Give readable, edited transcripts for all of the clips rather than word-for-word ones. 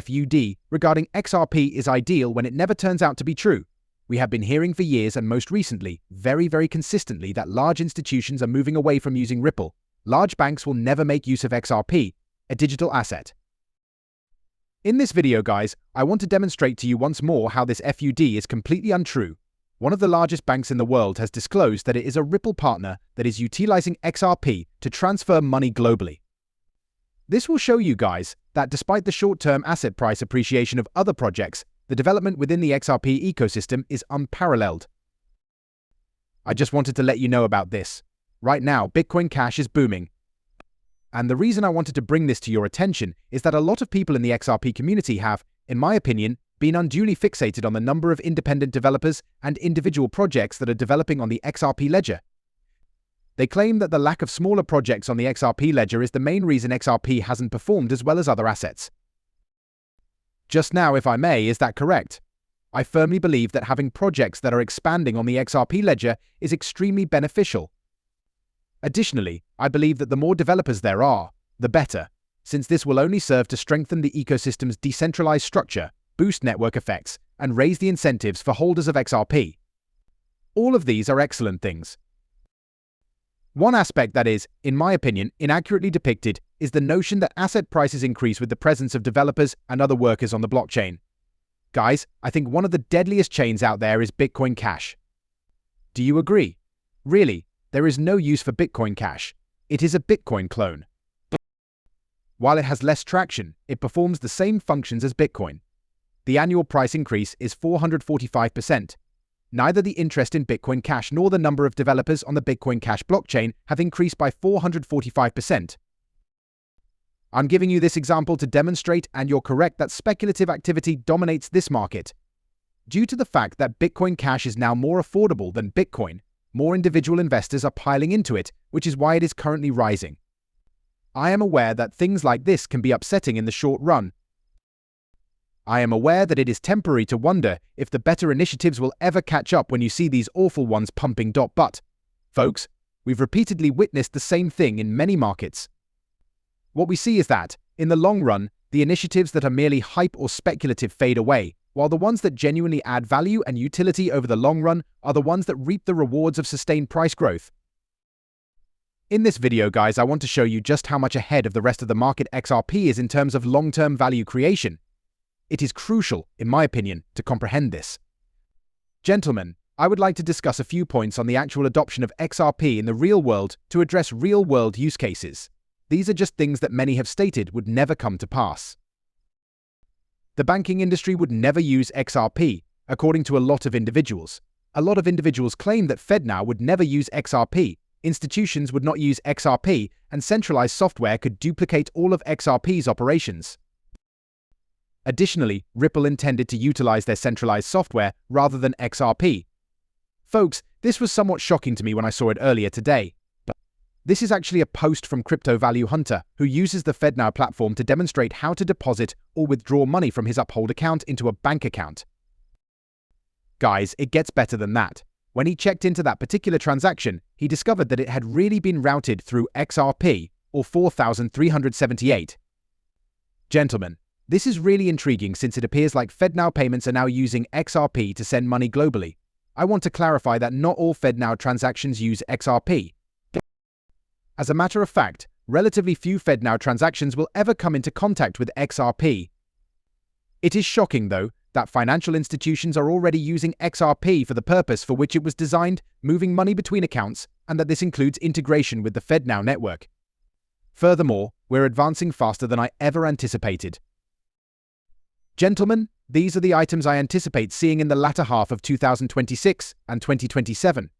FUD regarding XRP is ideal when it never turns out to be true. We have been hearing for years and most recently, very consistently, that large institutions are moving away from using Ripple. Large banks will never make use of XRP, a digital asset. In this video, guys, I want to demonstrate to you once more how this FUD is completely untrue. One of the largest banks in the world has disclosed that it is a Ripple partner that is utilizing XRP to transfer money globally. This will show you guys that despite the short-term asset price appreciation of other projects, the development within the XRP ecosystem is unparalleled. I just wanted to let you know about this. Right now, Bitcoin Cash is booming. And the reason I wanted to bring this to your attention is that a lot of people in the XRP community have, in my opinion, been unduly fixated on the number of independent developers and individual projects that are developing on the XRP ledger. They claim that the lack of smaller projects on the XRP ledger is the main reason XRP hasn't performed as well as other assets. Just now, if I may, is that correct? I firmly believe that having projects that are expanding on the XRP ledger is extremely beneficial. Additionally, I believe that the more developers there are, the better, since this will only serve to strengthen the ecosystem's decentralized structure, boost network effects, and raise the incentives for holders of XRP. All of these are excellent things. One aspect that is, in my opinion, inaccurately depicted is the notion that asset prices increase with the presence of developers and other workers on the blockchain. Guys, I think one of the deadliest chains out there is Bitcoin Cash. Do you agree? Really, there is no use for Bitcoin Cash. It is a Bitcoin clone. While it has less traction, it performs the same functions as Bitcoin. The annual price increase is 445%. Neither the interest in Bitcoin Cash nor the number of developers on the Bitcoin Cash blockchain have increased by 445%. I'm giving you this example to demonstrate, and you're correct, that speculative activity dominates this market. Due to the fact that Bitcoin Cash is now more affordable than Bitcoin, more individual investors are piling into it, which is why it is currently rising. I am aware that things like this can be upsetting in the short run. I am aware that it is temporary to wonder if the better initiatives will ever catch up when you see these awful ones pumping. But, folks, we've repeatedly witnessed the same thing in many markets. What we see is that, in the long run, the initiatives that are merely hype or speculative fade away, while the ones that genuinely add value and utility over the long run are the ones that reap the rewards of sustained price growth. In this video, guys, I want to show you just how much ahead of the rest of the market XRP is in terms of long-term value creation. It is crucial, in my opinion, to comprehend this. Gentlemen, I would like to discuss a few points on the actual adoption of XRP in the real world to address real-world use cases. These are just things that many have stated would never come to pass. The banking industry would never use XRP, according to a lot of individuals. A lot of individuals claim that FedNow would never use XRP, institutions would not use XRP, and centralized software could duplicate all of XRP's operations. Additionally, Ripple intended to utilize their centralized software rather than XRP. Folks, this was somewhat shocking to me when I saw it earlier today. But this is actually a post from Crypto Value Hunter, who uses the FedNow platform to demonstrate how to deposit or withdraw money from his Uphold account into a bank account. Guys, it gets better than that. When he checked into that particular transaction, he discovered that it had really been routed through XRP, or 4378. Gentlemen, this is really intriguing since it appears like FedNow payments are now using XRP to send money globally. I want to clarify that not all FedNow transactions use XRP. As a matter of fact, relatively few FedNow transactions will ever come into contact with XRP. It is shocking, though, that financial institutions are already using XRP for the purpose for which it was designed, moving money between accounts, and that this includes integration with the FedNow network. Furthermore, we're advancing faster than I ever anticipated. Gentlemen, these are the items I anticipate seeing in the latter half of 2026 and 2027.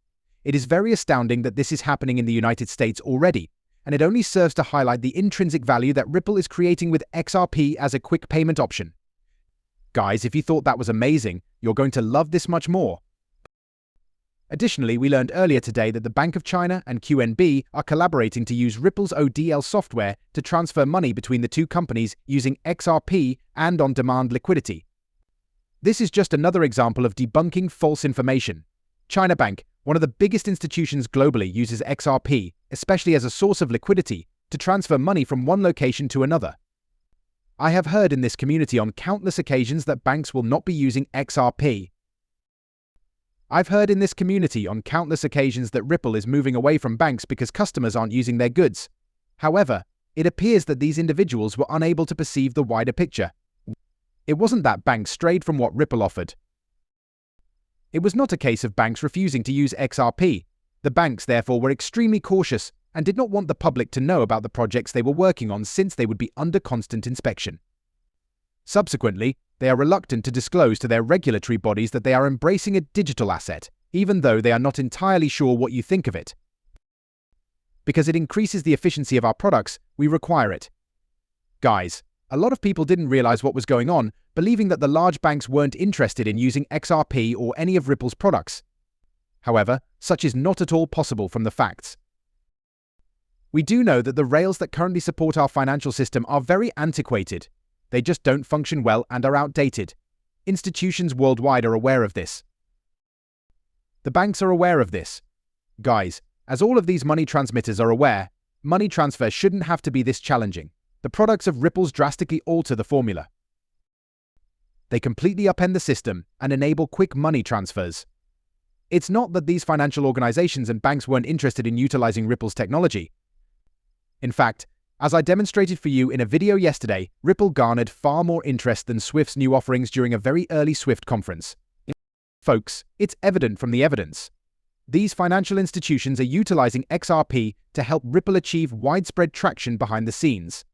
It is very astounding that this is happening in the United States already, and it only serves to highlight the intrinsic value that Ripple is creating with XRP as a quick payment option. Guys, if you thought that was amazing, you're going to love this much more. Additionally, we learned earlier today that the Bank of China and QNB are collaborating to use Ripple's ODL software to transfer money between the two companies using XRP and on-demand liquidity. This is just another example of debunking false information. China Bank, one of the biggest institutions globally, uses XRP, especially as a source of liquidity, to transfer money from one location to another. I have heard in this community on countless occasions that banks will not be using XRP. I've heard in this community on countless occasions that Ripple is moving away from banks because customers aren't using their goods. However, it appears that these individuals were unable to perceive the wider picture. It wasn't that banks strayed from what Ripple offered. It was not a case of banks refusing to use XRP. The banks, therefore, were extremely cautious and did not want the public to know about the projects they were working on since they would be under constant inspection. Subsequently, they are reluctant to disclose to their regulatory bodies that they are embracing a digital asset, even though they are not entirely sure what you think of it. Because it increases the efficiency of our products, we require it. Guys, a lot of people didn't realize what was going on, believing that the large banks weren't interested in using XRP or any of Ripple's products. However, such is not at all possible from the facts. We do know that the rails that currently support our financial system are very antiquated. They just don't function well and are outdated. Institutions worldwide are aware of this. The banks are aware of this. Guys, as all of these money transmitters are aware, money transfer shouldn't have to be this challenging. The products of Ripple's drastically alter the formula. They completely upend the system and enable quick money transfers. It's not that these financial organizations and banks weren't interested in utilizing Ripple's technology. In fact, as I demonstrated for you in a video yesterday, Ripple garnered far more interest than Swift's new offerings during a very early Swift conference. Folks, it's evident from the evidence. These financial institutions are utilizing XRP to help Ripple achieve widespread traction behind the scenes.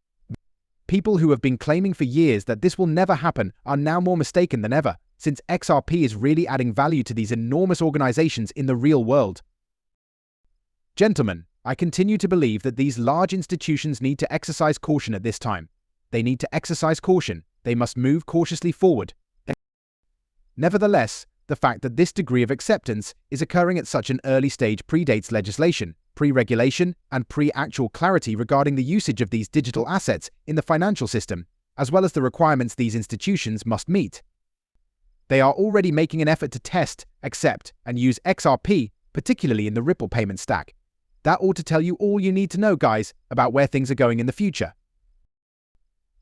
People who have been claiming for years that this will never happen are now more mistaken than ever, since XRP is really adding value to these enormous organizations in the real world. Gentlemen, I continue to believe that these large institutions need to exercise caution at this time. They need to exercise caution. They must move cautiously forward. Nevertheless, the fact that this degree of acceptance is occurring at such an early stage predates legislation, pre-regulation, and pre-actual clarity regarding the usage of these digital assets in the financial system, as well as the requirements these institutions must meet. They are already making an effort to test, accept, and use XRP, particularly in the Ripple payment stack. That ought to tell you all you need to know, guys, about where things are going in the future.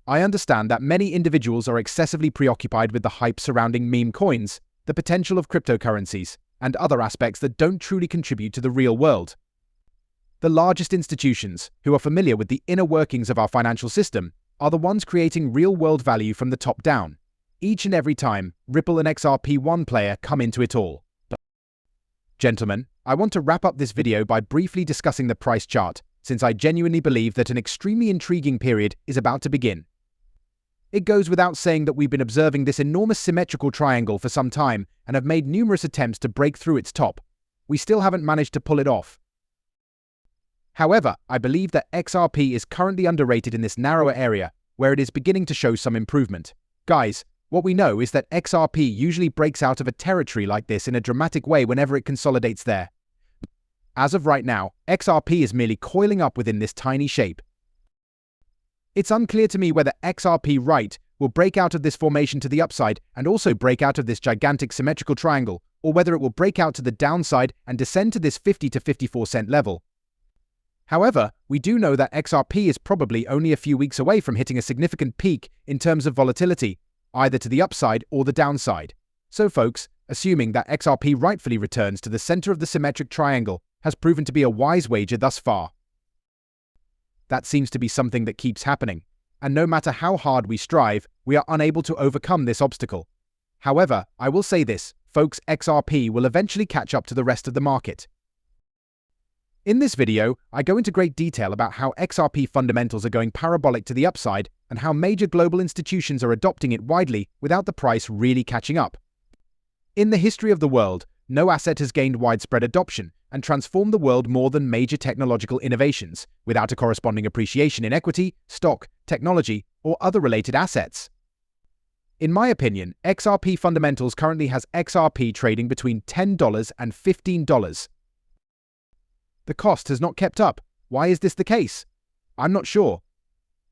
I understand that many individuals are excessively preoccupied with the hype surrounding meme coins, the potential of cryptocurrencies, and other aspects that don't truly contribute to the real world. The largest institutions, who are familiar with the inner workings of our financial system, are the ones creating real-world value from the top down, each and every time Ripple and XRP one player come into it all. Gentlemen, I want to wrap up this video by briefly discussing the price chart, since I genuinely believe that an extremely intriguing period is about to begin. It goes without saying that we've been observing this enormous symmetrical triangle for some time and have made numerous attempts to break through its top. We still haven't managed to pull it off. However, I believe that XRP is currently underrated in this narrower area, where it is beginning to show some improvement. Guys, what we know is that XRP usually breaks out of a territory like this in a dramatic way whenever it consolidates there. As of right now, XRP is merely coiling up within this tiny shape. It's unclear to me whether XRP right will break out of this formation to the upside and also break out of this gigantic symmetrical triangle, or whether it will break out to the downside and descend to this 50 to 54 cent level. However, we do know that XRP is probably only a few weeks away from hitting a significant peak in terms of volatility, either to the upside or the downside. So folks, assuming that XRP rightfully returns to the center of the symmetric triangle has proven to be a wise wager thus far. That seems to be something that keeps happening, and no matter how hard we strive, we are unable to overcome this obstacle. However, I will say this, folks, XRP will eventually catch up to the rest of the market. In this video, I go into great detail about how XRP fundamentals are going parabolic to the upside and how major global institutions are adopting it widely without the price really catching up. In the history of the world, no asset has gained widespread adoption and transformed the world more than major technological innovations, without a corresponding appreciation in equity, stock, technology, or other related assets. In my opinion, XRP fundamentals currently has XRP trading between $10 and $15. The cost has not kept up. Why is this the case? I'm not sure.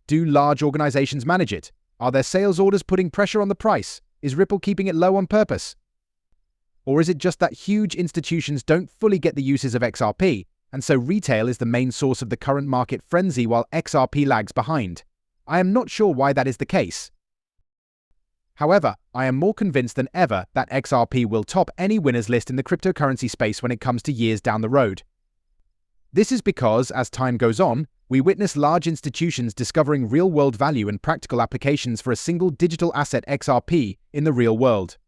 Do large organizations manage it? Are their sales orders putting pressure on the price? Is Ripple keeping it low on purpose? Or is it just that huge institutions don't fully get the uses of XRP, and so retail is the main source of the current market frenzy while XRP lags behind? I am not sure why that is the case. However, I am more convinced than ever that XRP will top any winners list in the cryptocurrency space when it comes to years down the road. This is because, as time goes on, we witness large institutions discovering real-world value and practical applications for a single digital asset XRP in the real world.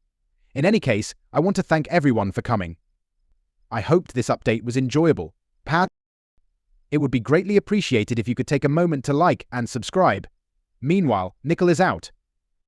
In any case, I want to thank everyone for coming. I hoped this update was enjoyable. It would be greatly appreciated if you could take a moment to like and subscribe. Meanwhile, Nickel is out.